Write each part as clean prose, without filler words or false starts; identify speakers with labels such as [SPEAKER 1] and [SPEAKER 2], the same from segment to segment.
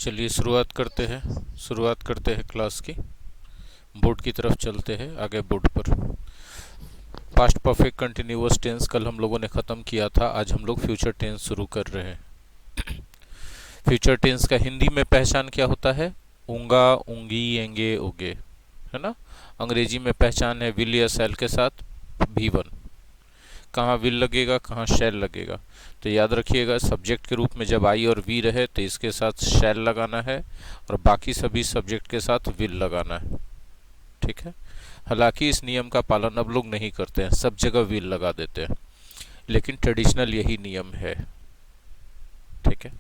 [SPEAKER 1] चलिए शुरुआत करते हैं क्लास की। बोर्ड की तरफ चलते हैं, आगे बोर्ड पर। पास्ट परफेक्ट कंटिन्यूअस टेंस कल हम लोगों ने ख़त्म किया था। आज हम लोग फ्यूचर टेंस शुरू कर रहे हैं। फ्यूचर टेंस का हिंदी में पहचान क्या होता है? ऊंगा, ऊंगी, एंगे, उगे, है ना। अंग्रेजी में पहचान है विल या शैल के साथ भी1। कहाँ विल लगेगा, कहाँ शैल लगेगा, तो याद रखिएगा सब्जेक्ट के रूप में जब आई और वी रहे तो इसके साथ शैल लगाना है और बाकी सभी सब्जेक्ट के साथ विल लगाना है। ठीक है। हालांकि इस नियम का पालन अब लोग नहीं करते हैं, सब जगह विल लगा देते हैं, लेकिन ट्रेडिशनल यही नियम है। ठीक है।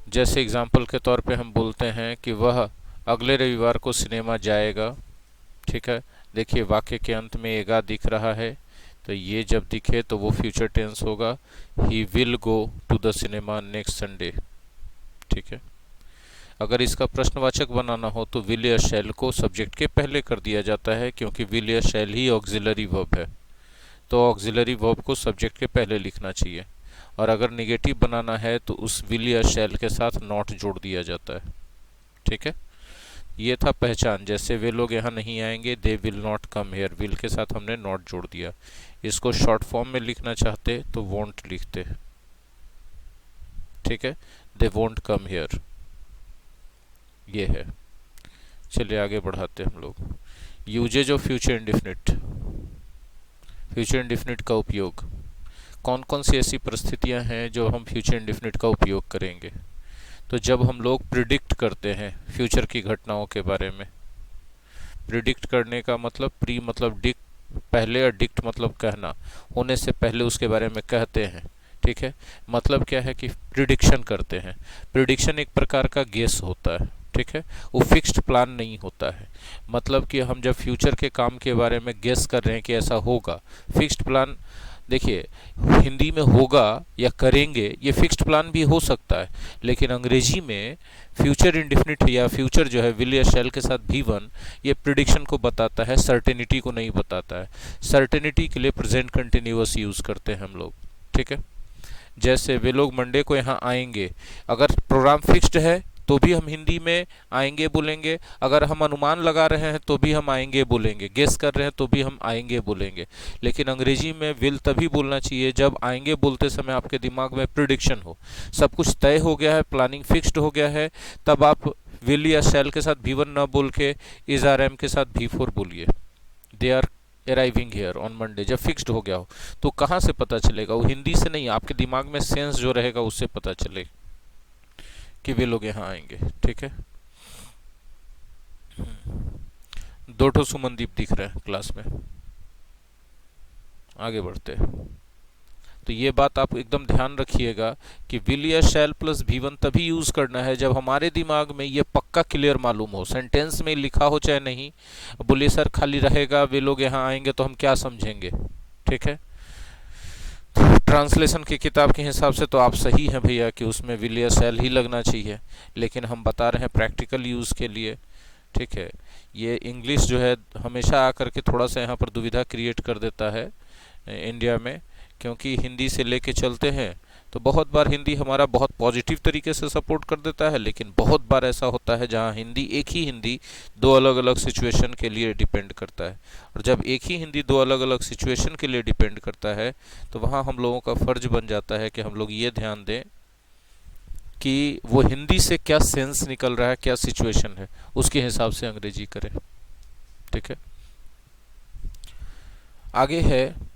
[SPEAKER 1] जैसे एग्जाम्पल के तौर पे हम बोलते हैं कि वह अगले रविवार को सिनेमा जाएगा। ठीक है। देखिए वाक्य के अंत में एगा दिख रहा है, तो ये जब दिखे तो वो फ्यूचर टेंस होगा। He will go to the cinema next Sunday. ठीक है। अगर इसका प्रश्नवाचक बनाना हो तो विल या शैल को सब्जेक्ट के पहले कर दिया जाता है, क्योंकि विल या शैल ही ऑक्सिलरी वर्ब है, तो ऑक्सिलरी वर्ब को सब्जेक्ट के पहले लिखना चाहिए। और अगर निगेटिव बनाना है तो उस विल या शैल के साथ नॉट जोड़ दिया जाता है। ठीक है। ये था पहचान। जैसे वे लोग यहाँ नहीं आएंगे, they will not come here, will के साथ हमने नॉट जोड़ दिया। इसको शॉर्ट फॉर्म में लिखना चाहते तो वोंट लिखते। ठीक है। दे वोंट कम हेयर, ये है। चलिए आगे बढ़ाते हम लोग। Uses of future indefinite. Future indefinite का उपयोग, कौन कौन सी ऐसी परिस्थितियां हैं जो हम फ्यूचर इंडेफिनिट का उपयोग करेंगे? तो जब हम लोग प्रिडिक्ट करते हैं फ्यूचर की घटनाओं के बारे में। प्रिडिक्ट करने का मतलब प्री मतलब डिक्ट पहले, और डिक्ट मतलब कहना, होने से पहले उसके बारे में कहते हैं। ठीक है। मतलब क्या है कि प्रिडिक्शन करते हैं। प्रिडिक्शन एक प्रकार का गेस होता है। ठीक है। वो फिक्स्ड प्लान नहीं होता है। मतलब कि हम जब फ्यूचर के काम के बारे में गेस कर रहे हैं कि ऐसा होगा, फिक्स्ड प्लान। देखिए हिंदी में होगा या करेंगे ये फिक्स्ड प्लान भी हो सकता है, लेकिन अंग्रेजी में फ्यूचर इंडेफिनिट या फ्यूचर जो है विल या शैल के साथ भी1, ये प्रिडिक्शन को बताता है, सर्टेनिटी को नहीं बताता है। सर्टेनिटी के लिए प्रेजेंट कंटिन्यूअस यूज करते हैं हम लोग। ठीक है। जैसे वे लोग मंडे को यहाँ आएंगे, अगर प्रोग्राम फिक्स्ड है तो भी हम हिंदी में आएंगे बोलेंगे, अगर हम अनुमान लगा रहे हैं तो भी हम आएंगे बोलेंगे, गेस कर रहे हैं तो भी हम आएंगे बोलेंगे। लेकिन अंग्रेजी में विल तभी बोलना चाहिए जब आएंगे बोलते समय आपके दिमाग में प्रिडिक्शन हो, सब कुछ तय हो गया है, प्लानिंग फिक्स्ड हो गया है, तब आप विल या शैल के साथ भी1 न बोल के इज आर एम के साथ भी4 बोलिए। They are arriving here on Monday, जब फिक्स्ड हो गया हो। तो कहाँ से पता चलेगा? वो हिंदी से नहीं, आपके दिमाग में सेंस जो रहेगा उससे पता चलेगा कि वे लोग यहाँ आएंगे। ठीक है। दो ठो सुमनदीप दिख रहे हैं क्लास में। आगे बढ़ते हैं। तो ये बात आप एकदम ध्यान रखिएगा कि विल या शैल प्लस भी1 तभी यूज करना है जब हमारे दिमाग में ये पक्का क्लियर मालूम हो, सेंटेंस में लिखा हो चाहे नहीं। बोलिए सर खाली रहेगा वे लोग यहाँ आएंगे तो हम क्या समझेंगे? ठीक है। ट्रांसलेशन की किताब के हिसाब से तो आप सही हैं भैया कि उसमें विल या शैल ही लगना चाहिए, लेकिन हम बता रहे हैं प्रैक्टिकल यूज़ के लिए। ठीक है। ये इंग्लिश जो है हमेशा आकर के थोड़ा सा यहाँ पर दुविधा क्रिएट कर देता है इंडिया में, क्योंकि हिंदी से लेके चलते हैं तो बहुत बार हिंदी हमारा बहुत पॉजिटिव तरीके से सपोर्ट कर देता है, लेकिन बहुत बार ऐसा होता है जहाँ हिंदी एक ही हिंदी दो अलग अलग सिचुएशन के लिए डिपेंड करता है। और जब एक ही हिंदी दो अलग अलग सिचुएशन के लिए डिपेंड करता है तो वहाँ हम लोगों का फर्ज बन जाता है कि हम लोग ये ध्यान दें कि वो हिंदी से क्या सेंस निकल रहा है, क्या सिचुएशन है, उसके हिसाब से अंग्रेजी करें। ठीक है। आगे है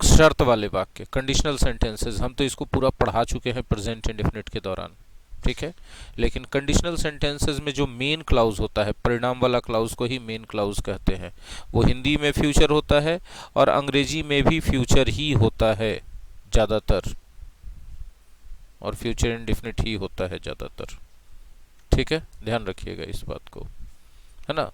[SPEAKER 1] शर्त वाले वाक्य, कंडीशनल सेंटेंसेस। हम तो इसको पूरा पढ़ा चुके हैं प्रेजेंट इंडेफिनिट के दौरान। ठीक है। लेकिन कंडीशनल सेंटेंसेस में जो मेन क्लाउज होता है, परिणाम वाला क्लाउज को ही मेन क्लाउज कहते हैं। वो हिंदी में फ्यूचर होता है और अंग्रेजी में भी फ्यूचर ही होता है ज़्यादातर, और फ्यूचर इंडेफिनिट ही होता है ज़्यादातर। ठीक है। ध्यान रखिएगा इस बात को, है ना।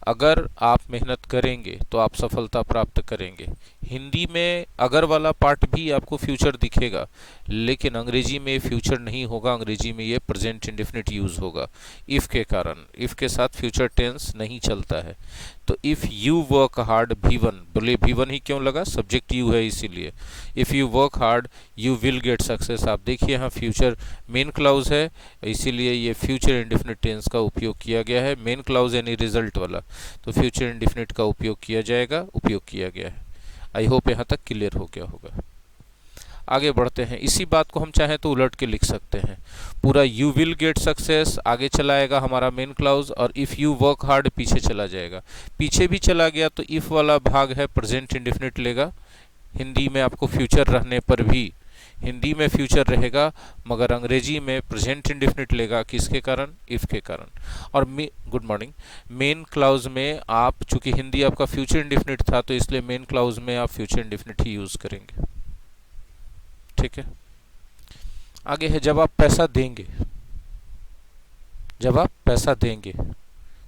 [SPEAKER 1] अगर आप मेहनत करेंगे तो आप सफलता प्राप्त करेंगे। हिंदी में अगर वाला पार्ट भी आपको फ्यूचर दिखेगा, लेकिन अंग्रेजी में फ्यूचर नहीं होगा, अंग्रेजी में ये प्रेजेंट इंडेफिनिट यूज होगा इफ़ के कारण। इफ़ के साथ फ्यूचर टेंस नहीं चलता है। तो if you work hard V1, बोले V1 ही क्यों लगा, सब्जेक्ट यू है इसीलिए। If you work hard you will get success. आप देखिए यहाँ फ्यूचर मेन क्लाउज है, इसीलिए ये फ्यूचर इंडेफिनिट टेंस का उपयोग किया गया है। मेन क्लाउज यानी रिजल्ट वाला, तो फ्यूचर इंडेफिनिट का उपयोग किया जाएगा, उपयोग किया गया है। आई होप यहाँ तक क्लियर हो गया होगा। आगे बढ़ते हैं। इसी बात को हम चाहें तो उलट के लिख सकते हैं। पूरा यू विल गेट सक्सेस आगे चला आएगा हमारा मेन क्लाउज, और इफ़ यू वर्क हार्ड पीछे चला जाएगा। पीछे भी चला गया तो इफ़ वाला भाग है प्रेजेंट इंडेफिनिट लेगा। हिंदी में आपको फ्यूचर रहने पर भी, हिंदी में फ्यूचर रहेगा मगर अंग्रेजी में प्रेजेंट इंडेफिनिट लेगा। किसके कारण, इफ़ के कारण। और गुड मॉर्निंग, मेन क्लाउज में आप, चूंकि हिंदी आपका फ्यूचर इंडेफिनिट था तो इसलिए मेन क्लाउज में आप फ्यूचर इंडेफिनिट ही यूज़ करेंगे। ठीक है। आगे है जब आप पैसा देंगे, जब आप पैसा देंगे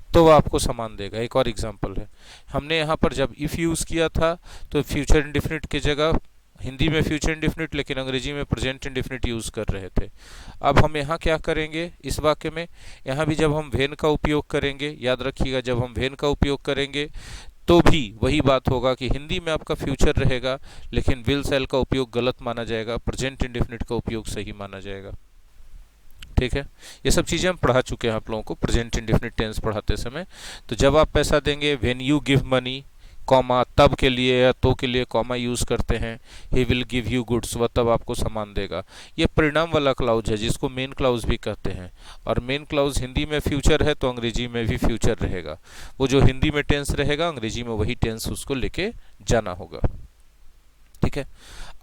[SPEAKER 1] तो वह आपको सामान देगा। एक और एग्जांपल है, हमने यहाँ पर जब इफ़ यूज़ किया था तो फ्यूचर इंडेफिनिट की जगह हिंदी में फ्यूचर इंडेफिनिट लेकिन अंग्रेजी में प्रेजेंट इंडेफिनिट यूज़ कर रहे थे। अब हम यहाँ क्या करेंगे इस वाक्य में, यहाँ भी जब हम वेन का उपयोग करेंगे, याद रखिएगा जब हम वेन का उपयोग करेंगे तो भी वही बात होगा कि हिंदी में आपका फ्यूचर रहेगा लेकिन विल सेल का उपयोग गलत माना जाएगा, प्रेजेंट इंडेफिनिट का उपयोग सही माना जाएगा। ठीक है, ये सब चीज़ें हम पढ़ा चुके हैं आप लोगों को प्रेजेंट इंडेफिनिट टेंस पढ़ाते समय। तो जब आप पैसा देंगे, when you give money, comma तब के लिए या तो के लिए कॉमा यूज़ करते हैं। He will give you goods, वह तब आपको सामान देगा। ये परिणाम वाला क्लाउज है जिसको मेन क्लाउज भी कहते हैं। और मेन क्लाउज हिंदी में फ्यूचर है तो अंग्रेजी में भी फ्यूचर रहेगा। वो जो हिंदी में टेंस रहेगा अंग्रेजी में वही टेंस उसको लेके जाना होगा। ठीक है।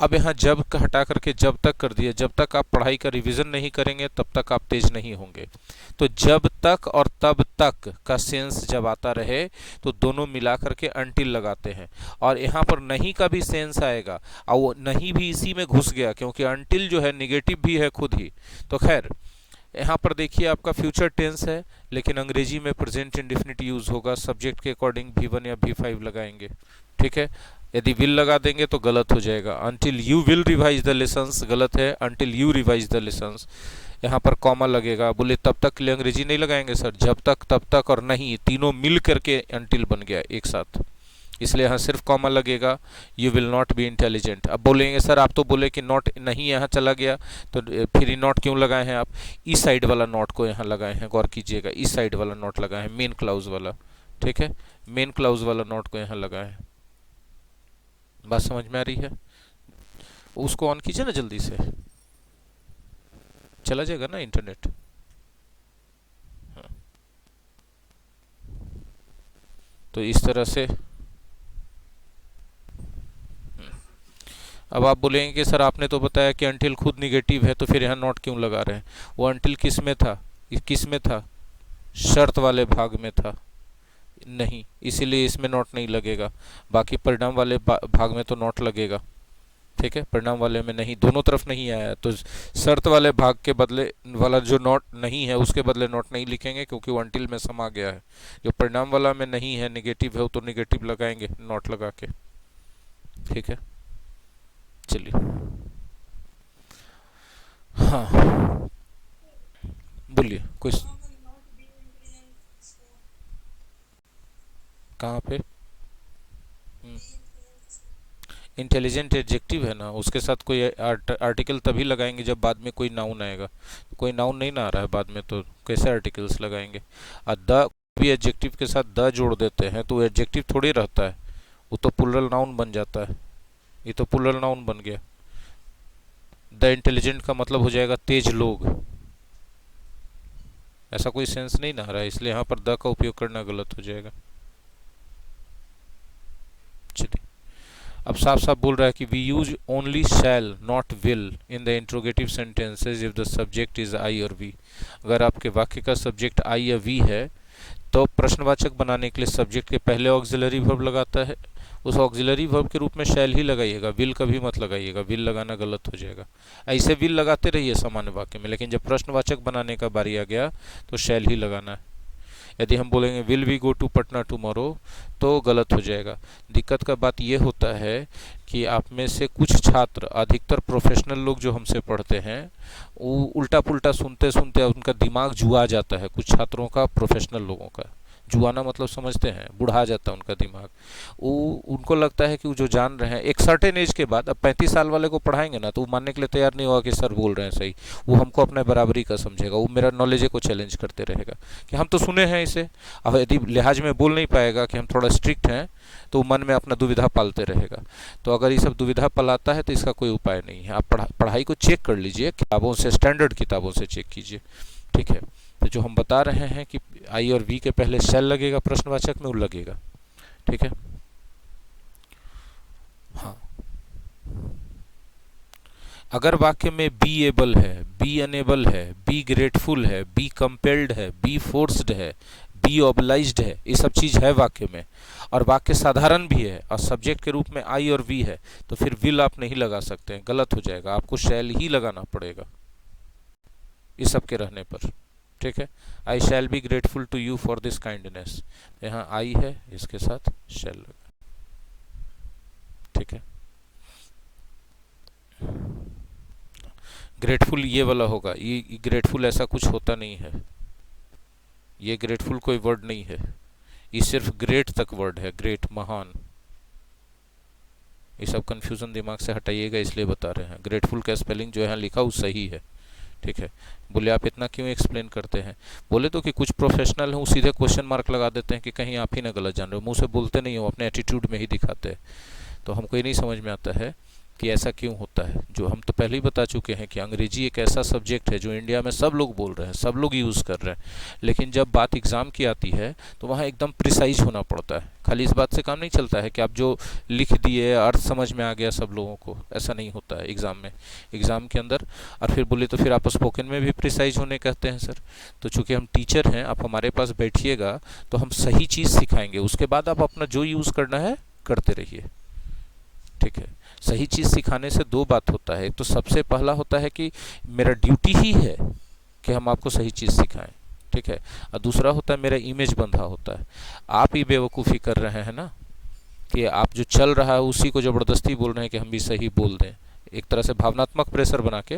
[SPEAKER 1] अब यहाँ जब का हटा करके जब तक कर दिया। जब तक आप पढ़ाई का रिवीजन नहीं करेंगे तब तक आप तेज नहीं होंगे। तो जब तक और तब तक का सेंस जब आता रहे तो दोनों मिला करके अंटिल लगाते हैं। और यहाँ पर नहीं का भी सेंस आएगा और वो नहीं भी इसी में घुस गया क्योंकि अंटिल जो है निगेटिव भी है खुद ही। तो खैर यहाँ पर देखिए आपका फ्यूचर टेंस है लेकिन अंग्रेजी में प्रेजेंट इंडेफिनिट यूज़ होगा। सब्जेक्ट के अकॉर्डिंग V1 या V5 लगाएंगे। ठीक है। यदि विल लगा देंगे तो गलत हो जाएगा। Until you will revise the lessons गलत है, until you revise the lessons. यहाँ पर कॉमा लगेगा। बोले तब तक के लिए अंग्रेजी नहीं लगाएंगे सर, जब तक तब तक और नहीं तीनों मिल करके अंटिल बन गया एक साथ, इसलिए यहाँ सिर्फ कॉमा लगेगा। You will not be intelligent. अब बोलेंगे सर आप तो बोले कि नॉट नहीं यहाँ चला गया तो फिर नॉट क्यों लगाए हैं आप, इस साइड वाला नॉट को यहाँ लगाए हैं, गौर कीजिएगा इस साइड वाला नॉट लगाए हैं, मेन क्लाउज वाला। ठीक है, मेन क्लाउज वाला नॉट को यहाँ लगाए हैं। बात समझ में आ रही है? उसको ऑन कीजिए ना जल्दी से, चला जाएगा ना इंटरनेट। हाँ। तो इस तरह से अब आप बोलेंगे कि सर आपने तो बताया कि अंटिल खुद निगेटिव है तो फिर यहाँ नॉट क्यों लगा रहे हैं। वो अंटिल किस में था, किस में था, शर्त वाले भाग में था नहीं, इसीलिए इसमें नॉट नहीं लगेगा। बाकी परिणाम वाले भाग में तो नॉट लगेगा। ठीक है, परिणाम वाले में नहीं, दोनों तरफ नहीं आया तो शर्त वाले भाग के बदले वाला जो नॉट नहीं है उसके बदले नॉट नहीं लिखेंगे क्योंकि वो अंटिल में समा गया है। जो परिणाम वाला में नहीं है निगेटिव है तो निगेटिव लगाएंगे नॉट लगा के। ठीक है, चलिए। हाँ बोलिए कोई कहाँ पे इंटेलिजेंट एडजेक्टिव है ना, उसके साथ कोई आर्टिकल तभी लगाएंगे जब बाद में कोई नाउन आएगा। कोई नाउन नहीं ना आ रहा है बाद में तो कैसे आर्टिकल्स लगाएंगे। और द भी एडजेक्टिव के साथ द जोड़ देते हैं तो एडजेक्टिव थोड़ी रहता है, वो तो प्लूरल नाउन बन जाता है। ये तो प्लूरल नाउन बन गया। द इंटेलिजेंट का मतलब हो जाएगा तेज लोग। ऐसा कोई सेंस नहीं ना आ रहा है इसलिए यहाँ पर द का उपयोग करना गलत हो जाएगा। चलिए, अब साफ साफ बोल रहा है कि we use only shall not will in the interrogative sentences if the subject is I और वी। अगर आपके वाक्य का सब्जेक्ट आई या वी है तो प्रश्नवाचक बनाने के लिए सब्जेक्ट के पहले ऑक्सिलरी वर्ब लगाता है, उस ऑक्सिलरी वर्ब के रूप में शैल ही लगाइएगा, विल कभी मत लगाइएगा, विल लगाना गलत हो जाएगा। ऐसे विल लगाते रहिए सामान्य वाक्य में, लेकिन जब प्रश्नवाचक बनाने का बारी आ गया तो शैल ही लगाना है। यदि हम बोलेंगे will we go to Patna tomorrow तो गलत हो जाएगा। दिक्कत का बात ये होता है कि आप में से कुछ छात्र, अधिकतर प्रोफेशनल लोग जो हमसे पढ़ते हैं, वो उल्टा पुल्टा सुनते सुनते उनका दिमाग जुआ जाता है। कुछ छात्रों का, प्रोफेशनल लोगों का जुआना मतलब समझते हैं, बुढ़ा जाता है उनका दिमाग। वो उनको लगता है कि वो जो जान रहे हैं एक सर्टेन एज के बाद, अब 35 साल वाले को पढ़ाएंगे ना तो वो मानने के लिए तैयार नहीं होगा कि सर बोल रहे हैं सही। वो हमको अपने बराबरी का समझेगा, वो मेरा नॉलेज को चैलेंज करते रहेगा कि हम तो सुने हैं इसे। अब यदि लिहाज में बोल नहीं पाएगा कि हम थोड़ा स्ट्रिक्ट हैं तो मन में अपना दुविधा पालते रहेगा। तो अगर ये सब दुविधा पलाता है तो इसका कोई उपाय नहीं है। आप पढ़ाई को चेक कर लीजिए, किताबों से, स्टैंडर्ड किताबों से चेक कीजिए, ठीक है। तो जो हम बता रहे हैं कि आई और वी के पहले शैल लगेगा प्रश्नवाचक में, वो लगेगा, ठीक है। हाँ, अगर वाक्य में बी एबल है, बी अनेबल है, बी ग्रेटफुल है, बी कंपेल्ड है, बी फोर्स्ड है, बी ऑब्लाइज्ड है, ये सब चीज है वाक्य में, और वाक्य साधारण भी है और सब्जेक्ट के रूप में आई और वी है, तो फिर विल आप नहीं लगा सकते हैं, गलत हो जाएगा, आपको शैल ही लगाना पड़ेगा इस सब के रहने पर, ठीक है। I shall be grateful to you for this kindness, यहाँ आई है, इसके साथ शैल लगा, ठीक है। ग्रेटफुल ये वाला होगा, ये ग्रेटफुल ऐसा कुछ होता नहीं है, ये ग्रेटफुल कोई वर्ड नहीं है, ये सिर्फ ग्रेट तक वर्ड है, ग्रेट, महान। ये सब कंफ्यूजन दिमाग से हटाइएगा, इसलिए बता रहे हैं। ग्रेटफुल का स्पेलिंग जो यहाँ लिखा वो सही है, ठीक है। बोले आप इतना क्यों एक्सप्लेन करते हैं? बोले तो कि कुछ प्रोफेशनल हैं वो सीधे क्वेश्चन मार्क लगा देते हैं कि कहीं आप ही ना गलत जान रहे हो, मुंह से बोलते नहीं हो, अपने एटीट्यूड में ही दिखाते हैं। तो हमको ये नहीं समझ में आता है कि ऐसा क्यों होता है। जो हम तो पहले ही बता चुके हैं कि अंग्रेजी एक ऐसा सब्जेक्ट है जो इंडिया में सब लोग बोल रहे हैं, सब लोग यूज़ कर रहे हैं, लेकिन जब बात एग्ज़ाम की आती है तो वहाँ एकदम प्रिसाइज होना पड़ता है। खाली इस बात से काम नहीं चलता है कि आप जो लिख दिए अर्थ समझ में आ गया सब लोगों को, ऐसा नहीं होता है एग्ज़ाम में। एग्ज़ाम के अंदर और फिर बोले तो फिर आप स्पोकन में भी प्रिसाइज होने कहते हैं सर। तो चूँकि हम टीचर हैं, आप हमारे पास बैठिएगा तो हम सही चीज़ सिखाएंगे, उसके बाद आप अपना जो यूज़ करना है करते रहिए, ठीक है। सही चीज़ सिखाने से दो बात होता है, एक तो सबसे पहला होता है कि मेरा ड्यूटी ही है कि हम आपको सही चीज़ सिखाएं, ठीक है। और दूसरा होता है मेरा इमेज बंधा होता है। आप ही बेवकूफ़ी कर रहे हैं ना कि आप जो चल रहा है उसी को ज़बरदस्ती बोल रहे हैं कि हम भी सही बोल दें, एक तरह से भावनात्मक प्रेशर बना के।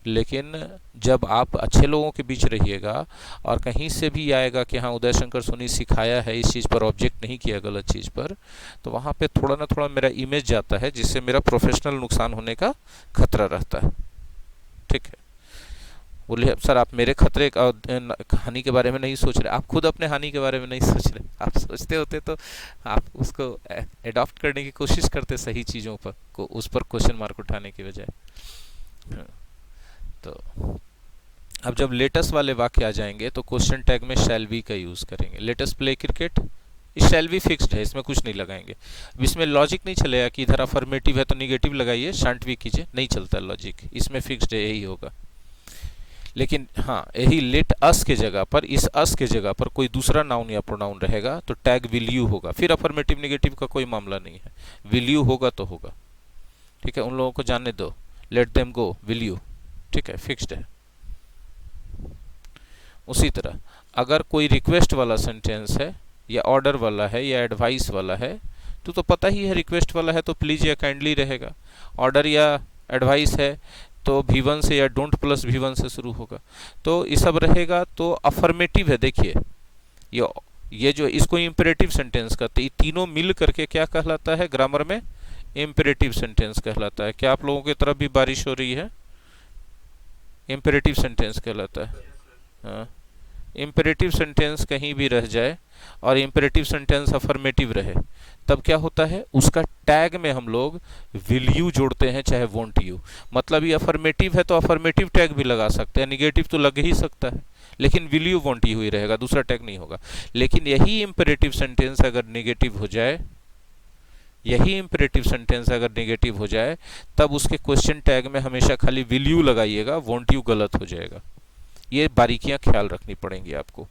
[SPEAKER 1] लेकिन जब आप अच्छे लोगों के बीच रहिएगा और कहीं से भी आएगा कि हाँ उदय शंकर सोनी सिखाया है, इस चीज़ पर ऑब्जेक्ट नहीं किया गलत चीज़ पर, तो वहाँ पे थोड़ा ना थोड़ा मेरा इमेज जाता है, जिससे मेरा प्रोफेशनल नुकसान होने का खतरा रहता है, ठीक है। बोलिए सर आप मेरे खतरे हानि के बारे में नहीं सोच रहे, आप खुद अपने हानि के बारे में नहीं सोच रहे। आप सोचते होते तो आप उसको एडॉप्ट करने की कोशिश करते सही चीज़ों पर को, उस पर क्वेश्चन मार्क उठाने की बजाय। तो अब जब लेटेस्ट वाले वाक्य आ जाएंगे तो क्वेश्चन टैग में शैल बी का यूज़ करेंगे। Latest play cricket, shall be fixed है, इसमें कुछ नहीं लगाएंगे। इसमें लॉजिक नहीं चलेगा कि इधर अफर्मेटिव है तो निगेटिव लगाइए, शांट भी कीजिए, नहीं चलता लॉजिक, इसमें फिक्स्ड है, यही होगा। लेकिन हाँ यही लेट अस के जगह पर, इस अस के जगह पर कोई दूसरा नाउन या प्रोनाउन रहेगा तो टैग विल यू होगा। फिर अफर्मेटिव नेगेटिव का कोई मामला नहीं है, विल यू होगा तो होगा, ठीक है। उन लोगों को जानने दो, let them go, will you, ठीक है, फिक्स्ड है। उसी तरह अगर कोई रिक्वेस्ट वाला सेंटेंस है या ऑर्डर वाला है या एडवाइस वाला है तो पता ही है रिक्वेस्ट वाला है तो प्लीज या काइंडली रहेगा। ऑर्डर या एडवाइस है तो V1 से या डोंट प्लस V1 से शुरू होगा, तो ये सब रहेगा तो अफर्मेटिव है। देखिए ये जो इसको इंपेरेटिव सेंटेंस कहते हैं, ये तीनों मिल करके क्या कहलाता है ग्रामर में? इंपेरेटिव सेंटेंस कहलाता है। क्या आप लोगों की तरफ भी बारिश हो रही है? इंपेरेटिव सेंटेंस कहलाता है। हाँ, इंपेरेटिव सेंटेंस कहीं भी रह जाए और इंपेरेटिव सेंटेंस अफर्मेटिव रहे तब क्या होता है, उसका टैग में हम लोग विल यू जोड़ते हैं चाहे वोंट यू। मतलब ये अफर्मेटिव है तो अफर्मेटिव टैग भी लगा सकते हैं, निगेटिव तो लग ही सकता है, लेकिन विल यू वोंट यू ही रहेगा, दूसरा टैग नहीं होगा। लेकिन यही इंपेरेटिव सेंटेंस अगर निगेटिव हो जाए, यही इंपेरेटिव सेंटेंस अगर नेगेटिव हो जाए तब उसके क्वेश्चन टैग में हमेशा खाली विल यू लगाइएगा, वोंट यू गलत हो जाएगा। ये बारीकियां ख्याल रखनी पड़ेंगी आपको।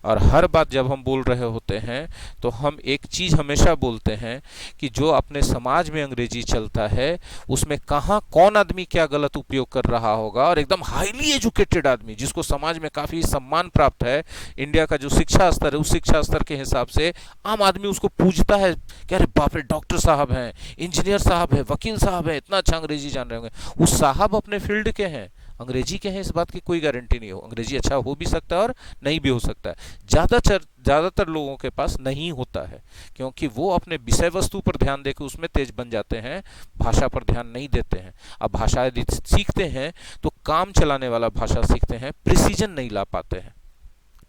[SPEAKER 1] और हर बात जब हम बोल रहे होते हैं तो हम एक चीज़ हमेशा बोलते हैं कि जो अपने समाज में अंग्रेजी चलता है उसमें कहाँ कौन आदमी क्या गलत उपयोग कर रहा होगा, और एकदम हाईली एजुकेटेड आदमी जिसको समाज में काफ़ी सम्मान प्राप्त है, इंडिया का जो शिक्षा स्तर है उस शिक्षा स्तर के हिसाब से आम आदमी उसको पूजता है कि अरे बाप रे डॉक्टर साहब हैं, इंजीनियर साहब है, वकील साहब है, इतना अच्छा अंग्रेजी जान रहे होंगे। उस साहब अपने फील्ड के हैं अंग्रेजी के हैं इस बात की कोई गारंटी नहीं हो, अंग्रेजी अच्छा हो भी सकता है और नहीं भी हो सकता है। ज़्यादातर लोगों के पास नहीं होता है, क्योंकि वो अपने विषय वस्तु पर ध्यान देकर उसमें तेज बन जाते हैं, भाषा पर ध्यान नहीं देते हैं। अब भाषा यदि सीखते हैं तो काम चलाने वाला भाषा सीखते हैं, प्रिसीजन नहीं ला पाते हैं।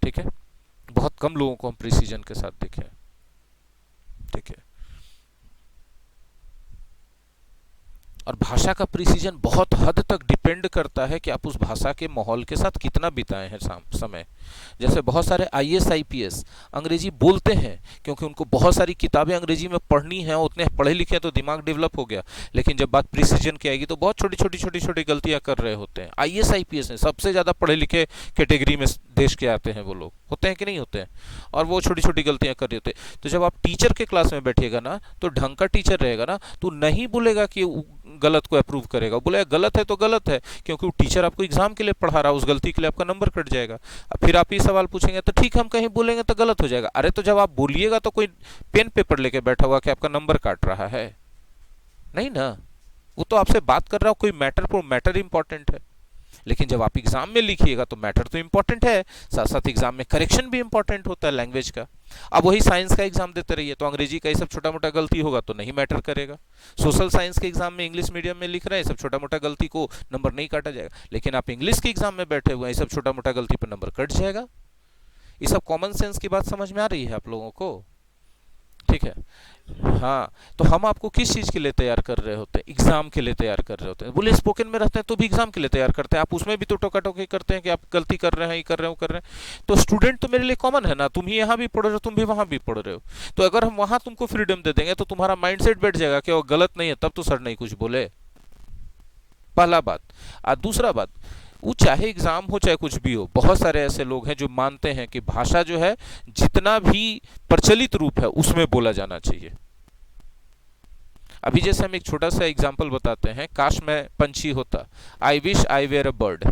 [SPEAKER 1] ठीक है, बहुत कम लोगों को हम प्रिसीजन के साथ देखे हैं। ठीक है, और भाषा का प्रिसीजन बहुत हद तक डिपेंड करता है कि आप उस भाषा के माहौल के साथ कितना बिताए हैं समय। जैसे बहुत सारे आईएएस आईपीएस अंग्रेजी बोलते हैं क्योंकि उनको बहुत सारी किताबें अंग्रेजी में पढ़नी है, उतने पढ़े लिखे हैं तो दिमाग डेवलप हो गया, लेकिन जब बात प्रिसीजन की आएगी तो बहुत छोटी छोटी गलतियां कर रहे होते हैं। आईएएस आईपीएस में सबसे ज़्यादा पढ़े लिखे कैटेगरी में देश के आते हैं वो लोग, होते हैं कि नहीं होते हैं, और वो छोटी छोटी गलतियां कर रहे होते हैं। तो जब आप टीचर के क्लास में बैठिएगा ना, तो ढंग का टीचर रहेगा ना, तो नहीं बोलेगा कि गलत को अप्रूव करेगा, बोलेगा गलत है तो गलत है, क्योंकि वो टीचर आपको एग्जाम के लिए पढ़ा रहा है, उस गलती के लिए आपका नंबर कट जाएगा। फिर आप ये सवाल पूछेंगे तो ठीक हम कहीं बोलेंगे तो गलत हो जाएगा। अरे तो जब आप बोलिएगा तो कोई पेन पेपर लेके बैठा हुआ कि आपका नंबर काट रहा है? नहीं ना, वो तो आपसे बात कर रहा हो, कोई मैटर इंपॉर्टेंट है। लेकिन जब आप एग्जाम में लिखिएगा तो मैटर तो इंपॉर्टेंट है, साथ साथ एग्जाम में करेक्शन भी इंपॉर्टेंट होता है लैंग्वेज का। अब वही साइंस का एग्जाम देते रहिए तो अंग्रेजी का ये सब छोटा मोटा गलती होगा तो नहीं मैटर करेगा। सोशल साइंस के एग्जाम में इंग्लिश मीडियम में लिख रहे हैं, सब छोटा मोटा गलती को नंबर नहीं काटा जाएगा, लेकिन आप इंग्लिश के एग्जाम में बैठे हुए हैं, सब छोटा मोटा गलती पर नंबर कट जाएगा। ये सब कॉमन सेंस की बात समझ में आ रही है आप लोगों को? ठीक है, हाँ। तो हम आपको किस चीज के लिए तैयार कर रहे होते हैं? एग्जाम के लिए तैयार कर रहे होते हैं। बोले स्पोकन में रहते हैं तो भी एग्जाम के लिए तैयार करते हैं, आप उसमें भी तो टोका टोकी करते हैं कि आप गलती कर रहे हैं, ये कर रहे हो, कर रहे हैं। तो स्टूडेंट तो मेरे लिए कॉमन है ना, तुम ही यहाँ भी पढ़ रहे हो, तुम भी वहां भी पढ़ रहे हो। तो अगर हम वहां तुमको फ्रीडम दे देंगे तो तुम्हारा माइंडसेट बैठ जाएगा कि वो गलत नहीं है, तब तो सर नहीं कुछ बोले। पहला बात। और दूसरा बात, वो चाहे एग्जाम हो चाहे कुछ भी हो, बहुत सारे ऐसे लोग हैं जो मानते हैं कि भाषा जो है जितना भी प्रचलित रूप है उसमें बोला जाना चाहिए। अभी जैसे हम एक छोटा सा एग्जांपल बताते हैं, काश मैं पंछी होता, I wish I were a bird.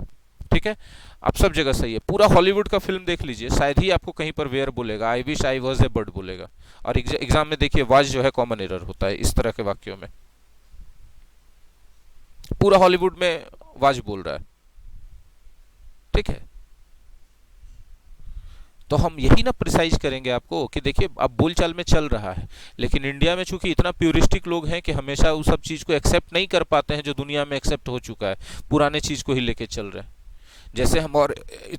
[SPEAKER 1] ठीक है, अब सब जगह सही है, पूरा हॉलीवुड का फिल्म देख लीजिए, शायद ही आपको कहीं पर वेयर बोलेगा, आई wish I was a bird बोलेगा। और एग्जाम में देखिए वाज जो है कॉमन एरर होता है इस तरह के वाक्यों में, पूरा हॉलीवुड में वाज बोल रहा है। ठीक है, तो हम यही ना प्रिसाइज करेंगे आपको कि देखिए अब बोलचाल में चल रहा है, लेकिन इंडिया में चूंकि इतना प्यूरिस्टिक लोग हैं कि हमेशा उस सब चीज़ को एक्सेप्ट नहीं कर पाते हैं जो दुनिया में एक्सेप्ट हो चुका है, पुराने चीज़ को ही लेके चल रहे हैं। जैसे हम, और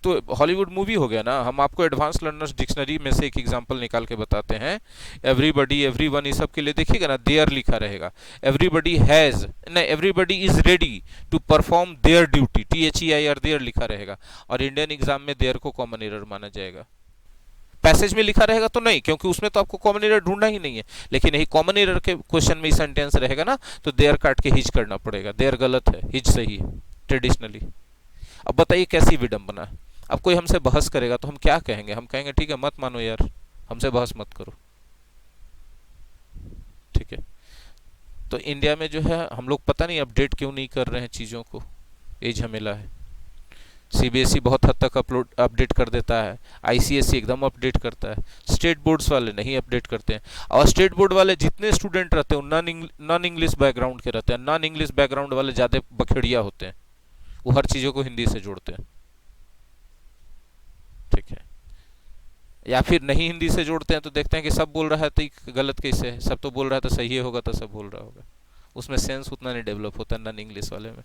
[SPEAKER 1] तो हॉलीवुड मूवी हो गया ना, हम आपको एडवांस लर्नर्स डिक्शनरी में से एक एग्जांपल निकाल के बताते हैं। एवरीबडी, एवरीवन, इस सब के लिए देखिएगा ना देयर लिखा रहेगा, एवरीबडी हैज़ नहीं, everybody is ready to perform their duty, THEIR their लिखा रहेगा, और इंडियन एग्जाम में देयर को कॉमन एरर माना जाएगा। पैसेज में लिखा रहेगा तो नहीं, क्योंकि उसमें तो आपको कॉमन एरर ढूंढना ही नहीं है, लेकिन यही कॉमन एरर के क्वेश्चन में सेंटेंस रहेगा ना, तो देयर काट के हिज करना पड़ेगा, देयर गलत है, हिज सही है ट्रेडिशनली। अब बताइए कैसी विडंबना है। अब कोई हमसे बहस करेगा तो हम क्या कहेंगे? हम कहेंगे ठीक है मत मानो यार, हमसे बहस मत करो। ठीक है, तो इंडिया में जो है हम लोग पता नहीं अपडेट क्यों नहीं कर रहे हैं चीज़ों को, ये झमेला है। CBSE बहुत हद तक अपडेट कर देता है, ICSE एकदम अपडेट करता है, स्टेट बोर्ड्स वाले नहीं अपडेट करते हैं। और स्टेट बोर्ड वाले जितने स्टूडेंट रहते हैं नॉन इंग्लिश बैकग्राउंड के रहते हैं, नॉन इंग्लिश बैकग्राउंड वाले ज़्यादा बखेड़िया होते हैं, वो हर चीज़ों को हिंदी से जोड़ते हैं। ठीक है, या फिर नहीं हिंदी से जोड़ते हैं तो देखते हैं कि सब बोल रहा है तो गलत कैसे है, सब तो बोल रहा है तो सही होगा, तो सब बोल रहा होगा, उसमें सेंस उतना नहीं डेवलप होता नॉन इंग्लिश वाले में।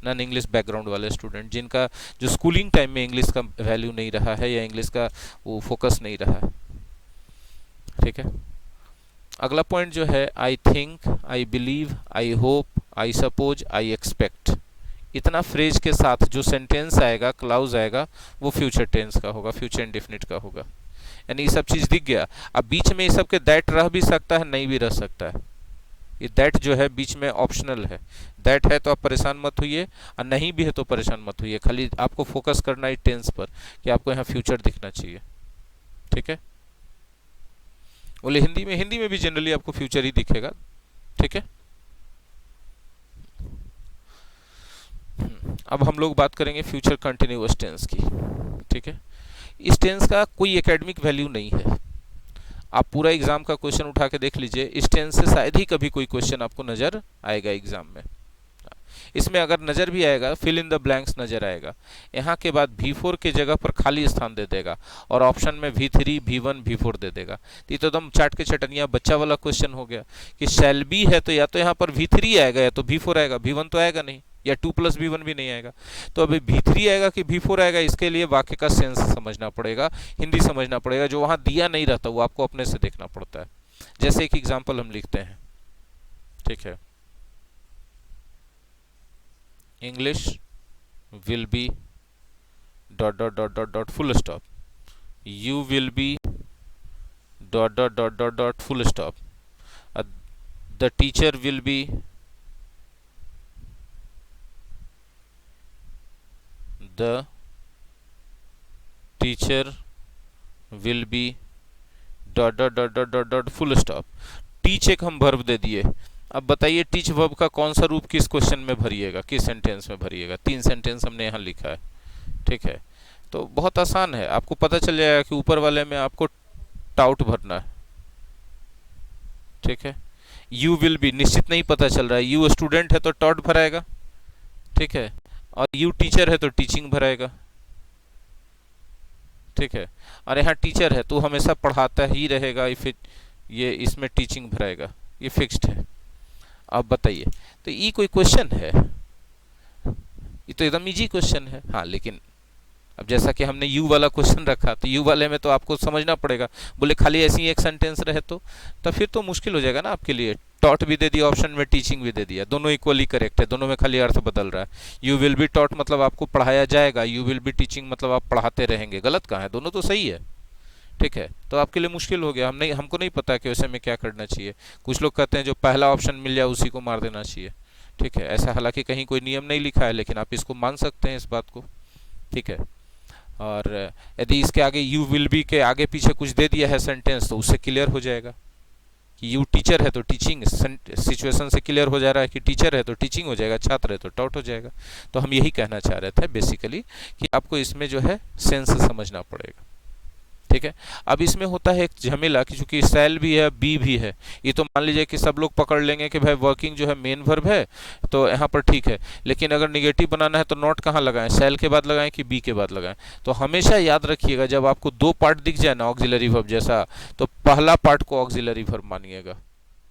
[SPEAKER 1] नॉन इंग्लिश बैकग्राउंड वाले स्टूडेंट जिनका जो स्कूलिंग टाइम में इंग्लिश का वैल्यू नहीं रहा है या इंग्लिश का वो फोकस नहीं रहा है। ठीक है, अगला पॉइंट जो है, I think, I believe, I hope, I suppose, I expect, इतना फ्रेज के साथ जो सेंटेंस आएगा, क्लाउज आएगा, वो फ्यूचर टेंस का होगा, फ्यूचर इंडेफिनिट का होगा। यानी ये सब चीज़ दिख गया। अब बीच में ये सब के दैट रह भी सकता है, नहीं भी रह सकता है। ये दैट जो है बीच में ऑप्शनल है, दैट है तो आप परेशान मत होइए, और नहीं भी है तो परेशान मत होइए, खाली आपको फोकस करना है टेंस पर कि आपको यहाँ फ्यूचर दिखना चाहिए। ठीक है, बोले हिंदी में भी जनरली आपको फ्यूचर ही दिखेगा। ठीक है, अब हम लोग बात करेंगे फ्यूचर कंटिन्यूअस टेंस की। ठीक है, इस टेंस का कोई एकेडमिक वैल्यू नहीं है, आप पूरा एग्जाम का क्वेश्चन उठा के देख लीजिए, इस टेंस से शायद ही कभी कोई क्वेश्चन आपको नजर आएगा एग्जाम में। इसमें अगर नज़र भी आएगा फिल इन द ब्लैंक्स नज़र आएगा, यहाँ के बाद V4 के जगह पर खाली स्थान दे देगा और ऑप्शन में V3 V1 V4 दे देगा। तो ये तो एकदम चाट के चटनिया बच्चा वाला क्वेश्चन हो गया कि शैल बी है तो या तो यहाँ पर V3 आएगा या तो V4 आएगा, V1 तो आएगा नहीं, या 2+V1 भी नहीं आएगा। तो अभी V3 आएगा कि V4 आएगा, इसके लिए वाक्य का सेंस समझना पड़ेगा, हिंदी समझना पड़ेगा, जो वहां दिया नहीं रहता वो आपको अपने से देखना पड़ता है। जैसे एक एग्जांपल हम लिखते हैं, ठीक है, English will be dot dot dot dot dot full stop, you will be dot dot dot dot dot full stop, the teacher will be the teacher will be dot dot dot dot dot dot full stop. Teach एक हम verb दे दिए, अब बताइए teach verb का कौन सा रूप किस क्वेश्चन में भरिएगा, किस सेंटेंस में भरिएगा। 3 सेंटेंस हमने यहाँ लिखा है, ठीक है, तो बहुत आसान है, आपको पता चल जाएगा कि ऊपर वाले में आपको टाउट भरना है, ठीक है। यू विल बी निश्चित नहीं पता चल रहा है, यू स्टूडेंट है तो टॉट भराएगा, ठीक है, और यू टीचर है तो टीचिंग भराएगा, ठीक है, और यहाँ टीचर है तो हमेशा पढ़ाता ही रहेगा, ये इसमें टीचिंग भराएगा, ये फिक्स्ड है। अब बताइए, तो ये कोई क्वेश्चन है? ये तो एकदम इजी क्वेश्चन है। हाँ, लेकिन अब जैसा कि हमने यू वाला क्वेश्चन रखा तो यू वाले में तो आपको समझना पड़ेगा, बोले खाली ऐसी ही एक सेंटेंस रहे तो फिर तो मुश्किल हो जाएगा ना आपके लिए। टॉट भी दे दिया ऑप्शन में, टीचिंग भी दे दिया, दोनों इक्वली करेक्ट है, दोनों में खाली अर्थ बदल रहा है। यू विल बी टॉट मतलब आपको पढ़ाया जाएगा, यू विल बी टीचिंग मतलब आप पढ़ाते रहेंगे, गलत कहाँ है, दोनों तो सही है, ठीक है। तो आपके लिए मुश्किल हो गया, हमको नहीं पता कि वैसे में क्या करना चाहिए। कुछ लोग कहते हैं जो पहला ऑप्शन मिल जाए उसी को मार देना चाहिए, ठीक है। ऐसा हालांकि कहीं कोई नियम नहीं लिखा है, लेकिन आप इसको मान सकते हैं इस बात को, ठीक है। और यदि इसके आगे यू विल बी के आगे पीछे कुछ दे दिया है सेंटेंस तो उससे क्लियर हो जाएगा कि यू टीचर है तो टीचिंग, सिचुएशन से क्लियर हो जा रहा है कि टीचर है तो टीचिंग हो जाएगा, छात्र है तो टॉट हो जाएगा। तो हम यही कहना चाह रहे थे बेसिकली कि आपको इसमें जो है सेंस समझना पड़ेगा, ठीक है। अब इसमें होता है एक झमेला कि चूंकि सेल भी है बी भी है, ये तो मान लीजिए कि सब लोग पकड़ लेंगे कि भाई वर्किंग जो है मेन वर्ब है तो यहाँ पर ठीक है, लेकिन अगर निगेटिव बनाना है तो नॉट कहाँ लगाएं, सेल के बाद लगाएं कि बी के बाद लगाएं। तो हमेशा याद रखिएगा जब आपको 2 पार्ट दिख जाए ना ऑक्सिलरी वर्ब जैसा, तो पहला पार्ट को ऑक्सिलरी वर्ब मानिएगा,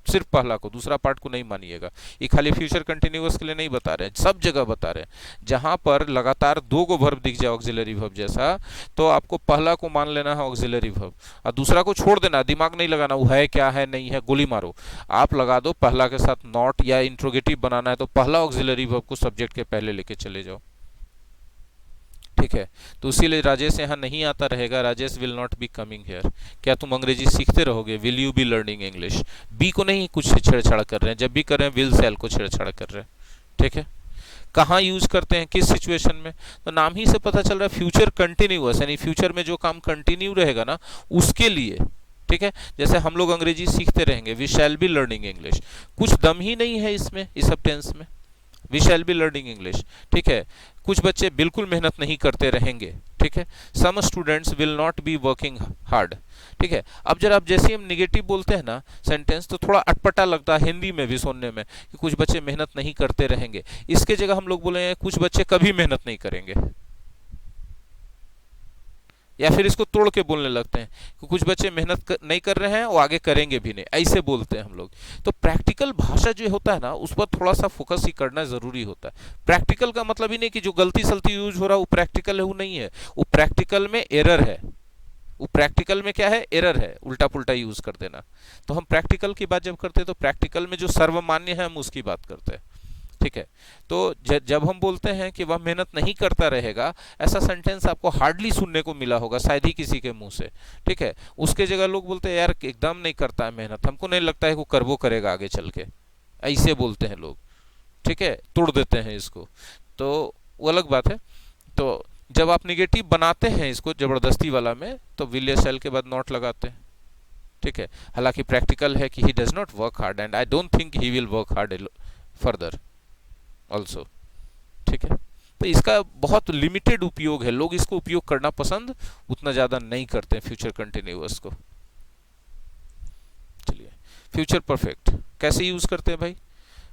[SPEAKER 1] सिर्फ पहला को, दूसरा पार्ट को नहीं मानिएगा। ये खाली फ्यूचर कंटिन्यूअस के लिए नहीं बता रहे हैं, सब जगह बता रहे हैं। जहां पर लगातार 2 को वर्ब दिख जाए ऑक्सिलरी वर्ब जैसा, तो आपको पहला को मान लेना है ऑक्सिलरी वर्ब और दूसरा को छोड़ देना, दिमाग नहीं लगाना वो है क्या है नहीं है, गोली मारो। आप लगा दो पहला के साथ नॉट या इंट्रोगेटिव बनाना है तो पहला ऑक्सिलरी वर्ब को सब्जेक्ट के पहले लेके चले जाओ, ठीक है। तो इसीलिए राजेश यहाँ नहीं आता रहेगा, Rajesh will not be coming here. क्या तुम अंग्रेजी सीखते रहोगे, will you be learning English. Be को नहीं कुछ छेड़छाड़ कर रहे हैं, जब भी कर रहे हैं विल सेल को छेड़छाड़ कर रहे हैं, ठीक है। कहाँ यूज करते हैं, किस सिचुएशन में, तो नाम ही से पता चल रहा है फ्यूचर कंटिन्यूअस, यानी फ्यूचर में जो काम कंटिन्यू रहेगा ना उसके लिए, ठीक है। जैसे हम लोग अंग्रेजी सीखते रहेंगे, we shall be learning English, कुछ दम ही नहीं है इसमें, इस सब टेंस में we shall be learning English, ठीक है। कुछ बच्चे बिल्कुल मेहनत नहीं करते रहेंगे, ठीक है। Some students will not be working hard, ठीक है। अब जरा आप जैसे हम निगेटिव बोलते हैं ना सेंटेंस तो थोड़ा अटपटा लगता है हिंदी में भी सुनने में कि कुछ बच्चे मेहनत नहीं करते रहेंगे। इसके जगह हम लोग बोले कुछ बच्चे कभी मेहनत नहीं करेंगे, या फिर इसको तोड़ के बोलने लगते हैं कि कुछ बच्चे मेहनत नहीं कर रहे हैं और आगे करेंगे भी नहीं, ऐसे बोलते हैं हम लोग। तो प्रैक्टिकल भाषा जो होता है ना उस पर थोड़ा सा फोकस ही करना जरूरी होता है। प्रैक्टिकल का मतलब ही नहीं कि जो गलती सलती यूज हो रहा है वो प्रैक्टिकल है, वो नहीं है, वो प्रैक्टिकल में एरर है, वो प्रैक्टिकल में क्या है, एरर है, उल्टा पुल्टा यूज कर देना। तो हम प्रैक्टिकल की बात जब करते हैं तो प्रैक्टिकल में जो सर्वमान्य है हम उसकी बात करते हैं, ठीक है। तो जब हम बोलते हैं कि वह मेहनत नहीं करता रहेगा, ऐसा सेंटेंस आपको हार्डली सुनने को मिला होगा, शायद ही किसी के मुंह से, ठीक है। उसके जगह लोग बोलते हैं यार एकदम नहीं करता है मेहनत, हमको नहीं लगता है वो करवो करेगा आगे चल के, ऐसे बोलते हैं लोग, ठीक है, तोड़ देते हैं इसको, तो वो अलग बात है। तो जब आप निगेटिव बनाते हैं इसको जबरदस्ती वाला में तो विल या शैल के बाद नॉट लगाते हैं, ठीक है। हालांकि प्रैक्टिकल है कि he does not work hard and I don't think he will work hard further also, ठीक है। तो इसका बहुत लिमिटेड उपयोग है, लोग इसको उपयोग करना पसंद उतना ज्यादा नहीं करते हैं फ्यूचर कंटिन्यूअस को। चलिए फ्यूचर परफेक्ट कैसे यूज करते हैं भाई,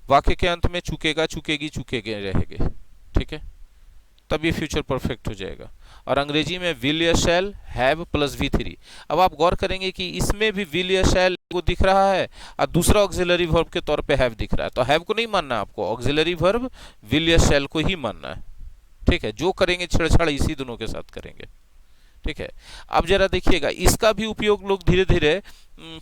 [SPEAKER 1] वाक्य के अंत में चुकेगा, चुकेगी, चुकेगे रहेंगे, ठीक है, तब ये फ्यूचर परफेक्ट हो जाएगा। और अंग्रेजी में विल या शैल, हैव प्लस V3। अब आप गौर करेंगे कि इसमें भी विल या शैल को दिख रहा है और दूसरा ऑक्सिलरी वर्ब के तौर पे हैव दिख रहा है। तो हैव को नहीं मानना है आपको, ऑक्सिलरी वर्ब विल या शैल को ही मानना है, ठीक है। जो करेंगे छेड़छाड़ इसी दोनों के साथ करेंगे, ठीक है। अब जरा देखिएगा, इसका भी उपयोग लोग धीरे धीरे